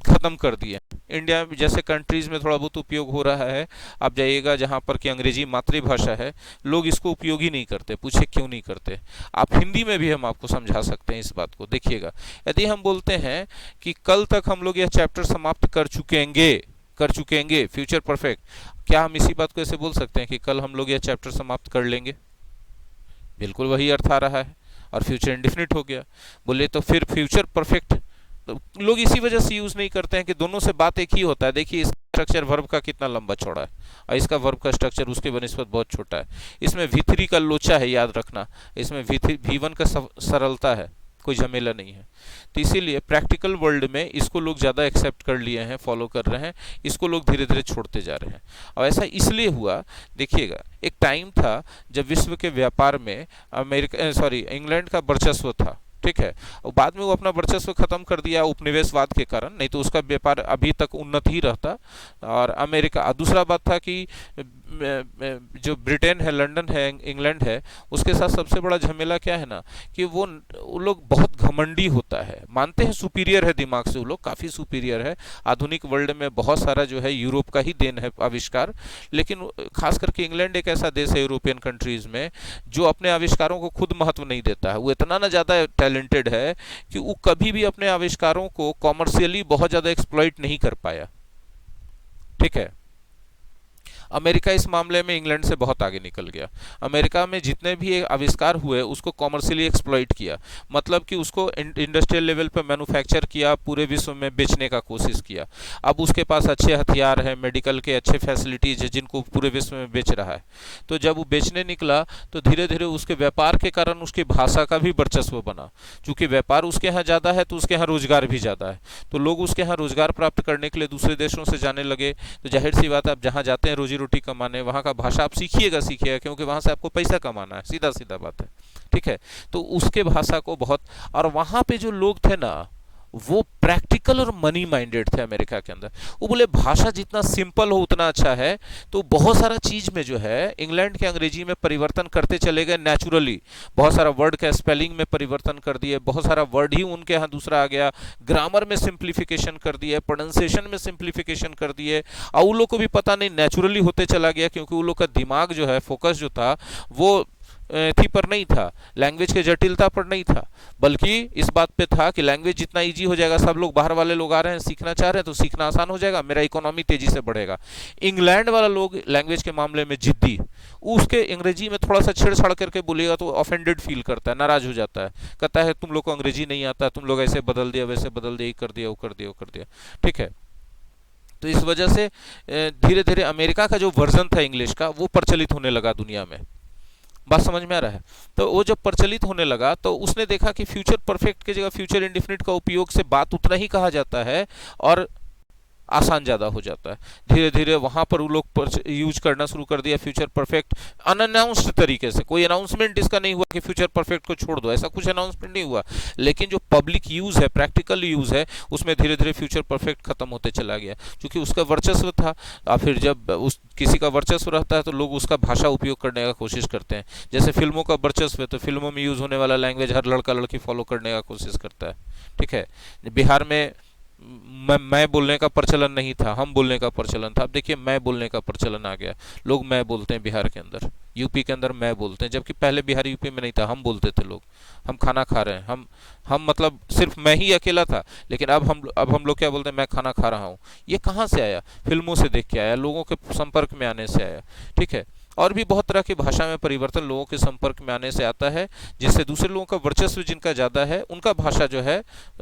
[SPEAKER 1] खत्म कर दिए। इंडिया में जैसे कंट्रीज में थोड़ा बहुत उपयोग हो रहा है, आप जाइएगा जहाँ पर कि अंग्रेजी मातृभाषा है, लोग इसको उपयोग ही नहीं करते। पूछे क्यों नहीं करते? आप हिंदी में भी हम आपको समझा सकते हैं इस बात को। देखिएगा, यदि हम बोलते हैं कि कल तक हम लोग यह चैप्टर समाप्त कर चुकेंगे फ्यूचर परफेक्ट, क्या हम इसी बात को ऐसे बोल सकते हैं कि कल हम लोग यह चैप्टर समाप्त कर लेंगे? बिल्कुल वही अर्थ आ रहा है और फ्यूचर इंडेफिनिट हो गया। बोले तो फिर फ्यूचर परफेक्ट तो लोग इसी वजह से यूज नहीं करते हैं कि दोनों से बात एक ही होता है। देखिए इसका स्ट्रक्चर वर्ब का कितना लंबा चौड़ा है और इसका वर्ब का स्ट्रक्चर उसके बनिस्बत बहुत छोटा है। इसमें V3 का लोचा है, याद रखना। इसमें V1 का सरलता है, कोई झमेला नहीं है। तो इसीलिए प्रैक्टिकल वर्ल्ड में इसको लोग ज़्यादा एक्सेप्ट कर लिए हैं, फॉलो कर रहे हैं, इसको लोग धीरे धीरे छोड़ते जा रहे हैं। और ऐसा इसलिए हुआ, देखिएगा, एक टाइम था जब विश्व के व्यापार में इंग्लैंड का वर्चस्व था, ठीक है। और बाद में वो अपना वर्चस्व खत्म कर दिया उपनिवेशवाद के कारण, नहीं तो उसका व्यापार अभी तक उन्नत ही रहता। और अमेरिका, दूसरा बात था कि जो ब्रिटेन है, लंदन है, इंग्लैंड है, उसके साथ सबसे बड़ा झमेला क्या है ना कि वो लोग बहुत घमंडी होता है, मानते हैं सुपीरियर है दिमाग से, वो लोग काफ़ी सुपीरियर है। आधुनिक वर्ल्ड में बहुत सारा जो है यूरोप का ही देन है आविष्कार, लेकिन खास करके इंग्लैंड एक ऐसा देश है यूरोपियन कंट्रीज में जो अपने आविष्कारों को खुद महत्व नहीं देता है। वो इतना ना ज़्यादा टैलेंटेड है कि वो कभी भी अपने आविष्कारों को कॉमर्शियली बहुत ज़्यादा एक्सप्लॉइट नहीं कर पाया, ठीक है। अमेरिका इस मामले में इंग्लैंड से बहुत आगे निकल गया। अमेरिका में जितने भी आविष्कार हुए उसको कॉमर्शियली एक्सप्लॉइट किया, मतलब कि उसको इंडस्ट्रियल लेवल पे मैन्युफैक्चर किया, पूरे विश्व में बेचने का कोशिश किया। अब उसके पास अच्छे हथियार हैं, मेडिकल के अच्छे फैसिलिटीज है, जिनको पूरे विश्व में बेच रहा है। तो जब वो बेचने निकला तो धीरे धीरे उसके व्यापार के कारण उसकी भाषा का भी वर्चस्व बना। चूंकि व्यापार उसके यहाँ ज़्यादा है तो उसके यहाँ रोजगार भी ज़्यादा है, तो लोग उसके यहाँ रोजगार प्राप्त करने के लिए दूसरे देशों से जाने लगे। तो जाहिर सी बात है, आप जहाँ जाते हैं रोटी कमाने, वहाँ का भाषा आप सीखिएगा, क्योंकि वहाँ से आपको पैसा कमाना है, सीधा सीधा बात है, ठीक है। तो उसके भाषा को बहुत, और वहाँ पे जो लोग थे ना वो प्रैक्टिकल और मनी माइंडेड थे अमेरिका के अंदर। वो बोले भाषा जितना सिंपल हो उतना अच्छा है। तो बहुत सारा चीज में जो है इंग्लैंड के अंग्रेजी में परिवर्तन करते चले गए नेचुरली। बहुत सारा वर्ड का स्पेलिंग में परिवर्तन कर दिए, बहुत सारा वर्ड ही उनके यहाँ दूसरा आ गया, ग्रामर में सिंप्लीफिकेशन कर दिए, प्रोनाउंसिएशन में सिंप्लीफिकेशन कर दिए। और उन लोग को भी पता नहीं नेचुरली होते चला गया, क्योंकि उन लोग का दिमाग जो है, फोकस जो था वो थी पर नहीं था, लैंग्वेज के जटिलता पर नहीं था, बल्कि इस बात पे था कि लैंग्वेज जितना इजी हो जाएगा, सब लोग बाहर वाले लोग आ रहे हैं सीखना चाह रहे हैं तो सीखना आसान हो जाएगा, मेरा इकोनॉमी तेजी से बढ़ेगा। इंग्लैंड वाला लोग लैंग्वेज के मामले में जिद्दी, उसके अंग्रेजी में थोड़ा सा छेड़छाड़ करके बोलेगा तो ऑफेंडेड फील करता है, नाराज हो जाता है, कहता है तुम लोग को अंग्रेजी नहीं आता, तुम लोग ऐसे बदल दिया, वैसे बदल दिया, कर दिया, वो कर दिया, वो कर दिया, ठीक है। तो इस वजह से धीरे धीरे अमेरिका का जो वर्जन था इंग्लिश का वो प्रचलित होने लगा दुनिया में। बात समझ में आ रहा है? तो वो जब प्रचलित होने लगा तो उसने देखा कि फ्यूचर परफेक्ट की जगह फ्यूचर इंडेफिनिट का उपयोग से बात उतना ही कहा जाता है और आसान ज़्यादा हो जाता है। धीरे धीरे वहाँ पर वो लोग यूज करना शुरू कर दिया फ्यूचर परफेक्ट अनअनाउंस्ड तरीके से। कोई अनाउंसमेंट इसका नहीं हुआ कि फ्यूचर परफेक्ट को छोड़ दो, ऐसा कुछ अनाउंसमेंट नहीं हुआ, लेकिन जो पब्लिक यूज़ है, प्रैक्टिकल यूज़ है, उसमें धीरे धीरे फ्यूचर परफेक्ट खत्म होते चला गया, क्योंकि उसका वर्चस्व था। और फिर जब उस किसी का वर्चस्व रहता है तो लोग उसका भाषा उपयोग करने का कोशिश करते हैं। जैसे फिल्मों का वर्चस्व है तो फिल्मों में यूज़ होने वाला लैंग्वेज हर लड़का लड़की फॉलो करने का कोशिश करता है, ठीक है। बिहार में मैं बोलने का प्रचलन नहीं था, हम बोलने का प्रचलन था। अब देखिए मैं बोलने का प्रचलन आ गया, लोग मैं बोलते हैं बिहार के अंदर, यूपी के अंदर मैं बोलते हैं, जबकि पहले बिहार यूपी में नहीं था, हम बोलते थे लोग, हम खाना खा रहे हैं, हम मतलब सिर्फ मैं ही अकेला था, लेकिन अब हम लोग क्या बोलते हैं, मैं खाना खा रहा हूँ। ये कहाँ से आया? फिल्मों से देख के आया, लोगों के संपर्क में आने से आया, ठीक है। और भी बहुत तरह की भाषा में परिवर्तन लोगों के संपर्क में आने से आता है, जिससे दूसरे लोगों का वर्चस्व जिनका ज़्यादा है उनका भाषा जो है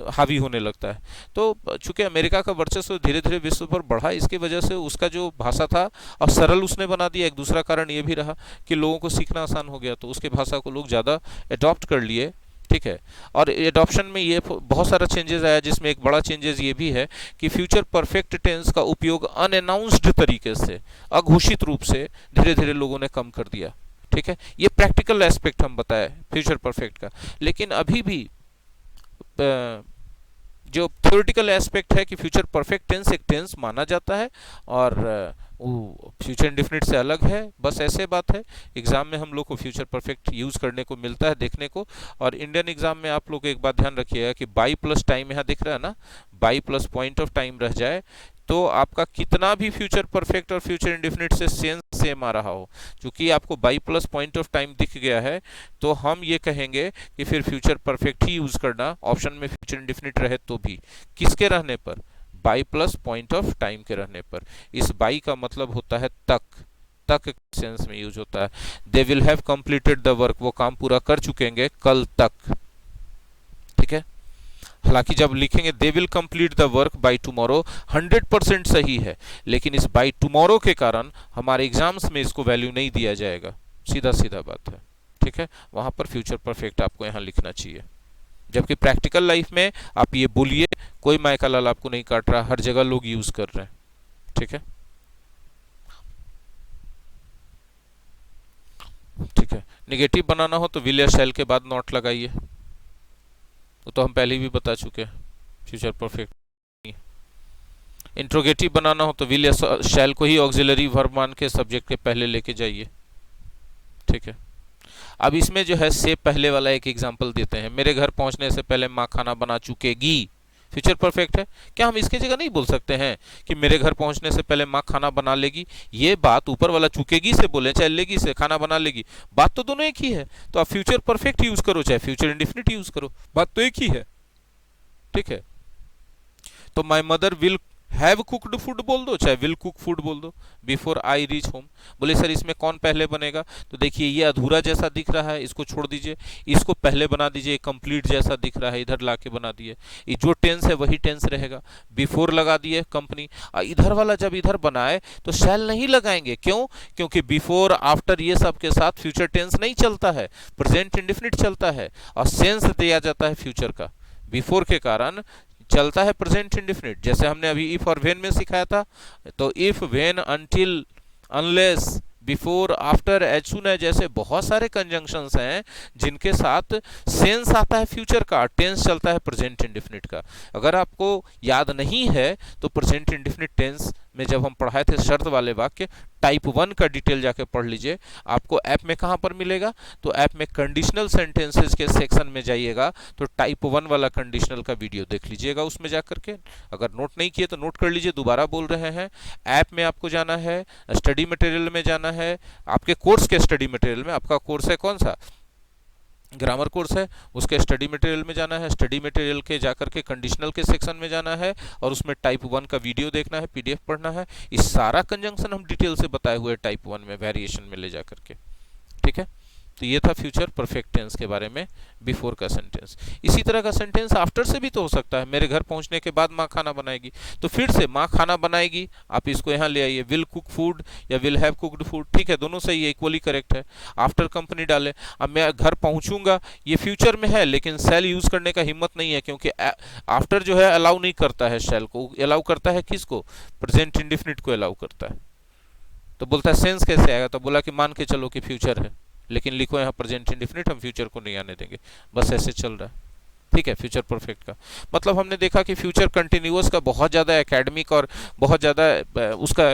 [SPEAKER 1] हावी होने लगता है। तो चूंकि अमेरिका का वर्चस्व धीरे धीरे विश्व पर बढ़ा, इसकी वजह से उसका जो भाषा था और सरल उसने बना दिया। एक दूसरा कारण ये भी रहा कि लोगों को सीखना आसान हो गया, तो उसके भाषा को लोग ज़्यादा अडॉप्ट कर लिए, ठीक है। और एडॉप्शन में ये बहुत सारा चेंजेस आया, जिसमें एक बड़ा चेंजेस ये भी है कि फ्यूचर परफेक्ट टेंस का उपयोग अनअनाउंस्ड तरीके से, अघोषित रूप से धीरे धीरे लोगों ने कम कर दिया। ठीक है, ये प्रैक्टिकल एस्पेक्ट हम बताए फ्यूचर परफेक्ट का। लेकिन अभी भी जो थ्योरेटिकल एस्पेक्ट है कि फ्यूचर परफेक्ट टेंस एक टेंस माना जाता है और वो फ्यूचर इंडेफिनिट से अलग है, बस ऐसे बात है। एग्जाम में हम लोग को फ्यूचर परफेक्ट यूज करने को मिलता है, देखने को। और इंडियन एग्जाम में आप लोग एक बात ध्यान रखिएगा कि बाई प्लस टाइम यहाँ दिख रहा है ना, by plus point of time रह जाए तो आपका कितना भी फ्यूचर परफेक्ट और फ्यूचर इंडेफिनिट से सेम आ रहा हो, क्योंकि आपको by plus point of time दिख गया है तो हम ये कहेंगे कि फिर फ्यूचर परफेक्ट ही यूज करना, ऑप्शन में फ्यूचर इंडेफिनिट रहे तो भी। किसके रहने पर? By plus point of time के रहने पर। इस बाई का मतलब होता है तक, तक सेंस में यूज होता है। They will have completed the work, वो काम पूरा कर चुकेंगे कल तक। ठीक है, हालांकि जब लिखेंगे they will complete the work by tomorrow 100% सही है, लेकिन इस बाय टुमारो के कारण हमारे एग्जाम्स में इसको वैल्यू नहीं दिया जाएगा, सीधा सीधा बात है। ठीक है, वहां पर फ्यूचर परफेक्ट आपको यहां लिखना चाहिए। जबकि प्रैक्टिकल लाइफ में आप ये बोलिए, कोई माय का लाल आपको नहीं काट रहा, हर जगह लोग यूज कर रहे हैं। ठीक है, ठीक है। निगेटिव बनाना हो तो विल या शैल के बाद नॉट लगाइए, वो तो हम पहले भी बता चुके हैं, फ्यूचर परफेक्ट। इंट्रोगेटिव बनाना हो तो विल या शैल को ही ऑक्सिलरी वर्ब मान के सब्जेक्ट के पहले लेके जाइए। ठीक है, अब इसमें जो है से पहले वाला एक एग्जांपल देते हैं। मेरे घर पहुंचने से पहले माँ खाना बना चुकेगी, फ्यूचर परफेक्ट है। क्या हम इसके जगह नहीं बोल सकते हैं कि मेरे घर पहुंचने से पहले माँ खाना बना लेगी? ये बात ऊपर वाला चुकेगी से बोले चाहे लेगी से, खाना बना लेगी, बात तो दोनों एक ही है। तो आप फ्यूचर परफेक्ट यूज करो चाहे फ्यूचर इंडेफिनिट यूज करो, बात तो एक ही है। ठीक है, तो my mother will have cooked food बोल दो चाहे विल कुक फूड बोल दो बिफोर आई रीच होम। बोले सर इसमें कौन पहले बनेगा? तो देखिए ये अधूरा जैसा दिख रहा है, इसको छोड़ दीजिए, इसको पहले बना दीजिए। कंप्लीट जैसा दिख रहा है, इधर लाके बना दिए। ये जो टेंस है वही टेंस रहेगा। बिफोर लगा दिए कंपनी, इधर वाला जब इधर बनाए तो शैल नहीं लगाएंगे। क्यों? क्योंकि बिफोर आफ्टर ये सब के साथ फ्यूचर टेंस नहीं चलता है, प्रेजेंट इंडेफिनिट चलता है और सेंस दिया जाता है फ्यूचर का। बिफोर के कारण चलता है प्रेजेंट इंडेफिनिट, जैसे हमने अभी इफ और व्हेन में सिखाया था। तो if, when, until, unless, before, after, as soon as, जैसे बहुत सारे कंजंक्शंस हैं जिनके साथ सेंस आता है फ्यूचर का, टेंस चलता है प्रेजेंट इंडेफिनिट का। अगर आपको याद नहीं है तो प्रेजेंट इंडेफिनिट टेंस में जब हम पढ़ाए थे शर्त वाले वाक्य, टाइप 1 का डिटेल जाके पढ़ लीजिए। आपको ऐप में कहां पर मिलेगा? तो ऐप में कंडीशनल सेंटेंसेस के सेक्शन में जाइएगा तो टाइप 1 वाला कंडीशनल का वीडियो देख लीजिएगा उसमें जाकर के। अगर नोट नहीं किए तो नोट कर लीजिए, दोबारा बोल रहे हैं। ऐप में आपको जाना है, स्टडी मटेरियल में जाना है, आपके कोर्स के स्टडी मटेरियल में। आपका कोर्स है कौन सा? ग्रामर कोर्स है, उसके स्टडी मटेरियल में जाना है। स्टडी मटेरियल के जाकर के कंडीशनल के सेक्शन में जाना है और उसमें टाइप 1 का वीडियो देखना है, पीडीएफ पढ़ना है। इस सारा कंजंक्शन हम डिटेल से बताए हुए टाइप 1 में वेरिएशन में ले जाकर के। ठीक है, तो ये था फ्यूचर परफेक्ट टेंस के बारे में, बिफोर का सेंटेंस। इसी तरह का सेंटेंस आफ्टर से भी तो हो सकता है। मेरे घर पहुंचने के बाद माँ खाना बनाएगी, तो फिर से माँ खाना बनाएगी, आप इसको यहाँ ले आइए, विल कुक फूड या विल हैव कुक्ड फूड। ठीक है, दोनों सही है, इक्वली करेक्ट है। आफ्टर कंपनी डाले, अब मैं घर पहुंचूंगा, ये फ्यूचर में है लेकिन शैल यूज करने का हिम्मत नहीं है, क्योंकि आफ्टर जो है अलाउ नहीं करता है, शैल को अलाउ करता है किसको? प्रेजेंट इंडेफिनिट को अलाउ करता है। तो बोलता है सेंस कैसे आएगा? तो बोला कि मान के चलो कि फ्यूचर है, लेकिन लिखो यहाँ प्रेजेंट इंडेफिनिट, हम फ्यूचर को नहीं आने देंगे, बस ऐसे चल रहा है। ठीक है, फ्यूचर परफेक्ट का मतलब हमने देखा कि फ्यूचर कंटिन्यूअस का बहुत ज़्यादा एकेडमिक और बहुत ज़्यादा उसका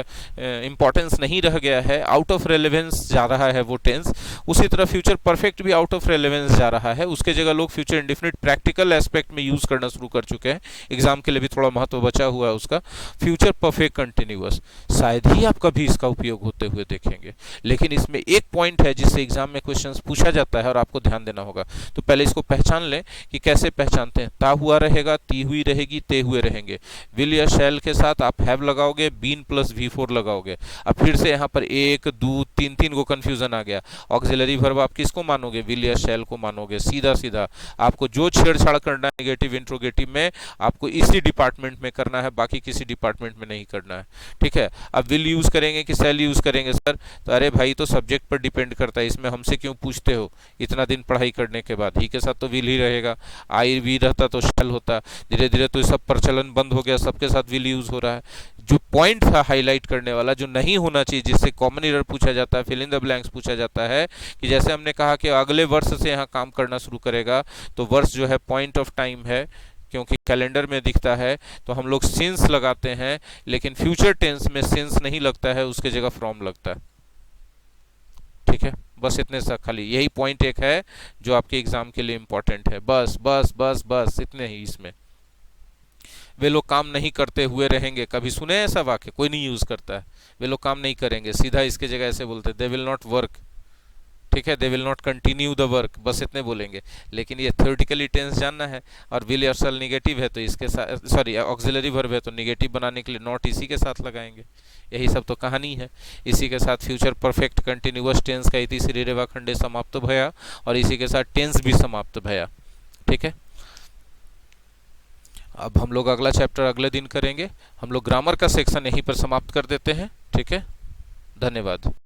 [SPEAKER 1] इंपॉर्टेंस नहीं रह गया है, आउट ऑफ रेलेवेंस जा रहा है वो टेंस। उसी तरह फ्यूचर परफेक्ट भी आउट ऑफ रेलेवेंस जा रहा है, उसके जगह लोग फ्यूचर इंडेफिनिट प्रैक्टिकल एस्पेक्ट में यूज़ करना शुरू कर चुके हैं। एग्जाम के लिए भी थोड़ा महत्व बचा हुआ है उसका। फ्यूचर परफेक्ट कंटिन्यूअस शायद ही आप कभी इसका उपयोग होते हुए देखेंगे, लेकिन इसमें एक पॉइंट है जिससे एग्जाम में क्वेश्चन पूछा जाता है और आपको ध्यान देना होगा। तो पहले इसको पहचान लें कि कैसे पहचानते हैं, ता हुआ रहेगा, ती हुई रहेगी, ते हुए रहेंगे। विल या शैल के साथ आप हैव लगाओगे, बीन प्लस V4 लगाओगे। अब फिर से यहाँ पर एक दो तीन तीन को कंफ्यूजन आ गया। ऑक्सिलरी वर्ब आप किसको मानोगे? विल या शैल को मानोगे। सीधा सीधा आपको जो छेड़छाड़ करना है नेगेटिव इंट्रोगेटिव में, आपको इसी डिपार्टमेंट में करना है, बाकी किसी डिपार्टमेंट में नहीं करना है। ठीक है, अब विल यूज करेंगे कि शैल यूज करेंगे सर? तो अरे भाई, तो सब्जेक्ट पर डिपेंड करता है, इसमें हमसे क्यों पूछते हो? इतना दिन पढ़ाई करने के बाद ही के साथ तो विल ही रहेगा। आई वी रहता तो शैल होता। धीरे धीरे तो सब प्रचलन बंद हो गया, सबके साथ विल यूज हो रहा है। जो पॉइंट था हाईलाइट करने वाला, जो नहीं होना चाहिए, जिससे कॉमन एरर पूछा जाता है, फिल इन द ब्लैंक्स पूछा जाता है, कि जैसे हमने कहा कि अगले वर्ष से यहाँ काम करना शुरू करेगा, तो वर्ष जो है पॉइंट ऑफ टाइम है, क्योंकि कैलेंडर में दिखता है तो हम लोग सिंस लगाते हैं, लेकिन फ्यूचर टेंस में सिंस नहीं लगता है, उसके जगह फ्रॉम लगता है। ठीक है, बस इतने सा, खाली यही पॉइंट एक है जो आपके एग्जाम के लिए इंपॉर्टेंट है। बस बस बस बस इतने ही इसमें। वे लोग काम नहीं करते हुए रहेंगे, कभी सुने ऐसा वाक्य? कोई नहीं यूज करता है। वे लोग काम नहीं करेंगे, सीधा इसके जगह ऐसे बोलते, दे विल नॉट वर्क। ठीक है, they will not continue the work, बस इतने बोलेंगे। लेकिन ये थ्योरेटिकली टेंस जानना है, और विल या शैल निगेटिव है तो इसके साथ, सॉरी ऑक्सिलरी वर्ब है तो निगेटिव बनाने के लिए नॉट इसी के साथ लगाएंगे। यही सब तो कहानी है। इसी के साथ फ्यूचर परफेक्ट कंटिन्यूअस टेंस का इति श्री रेवा खंडे समाप्त भया, और इसी के साथ टेंस भी समाप्त भया। ठीक है, अब हम लोग अगला चैप्टर अगले दिन करेंगे। हम लोग ग्रामर का सेक्शन यहीं पर समाप्त कर देते हैं। ठीक है, धन्यवाद।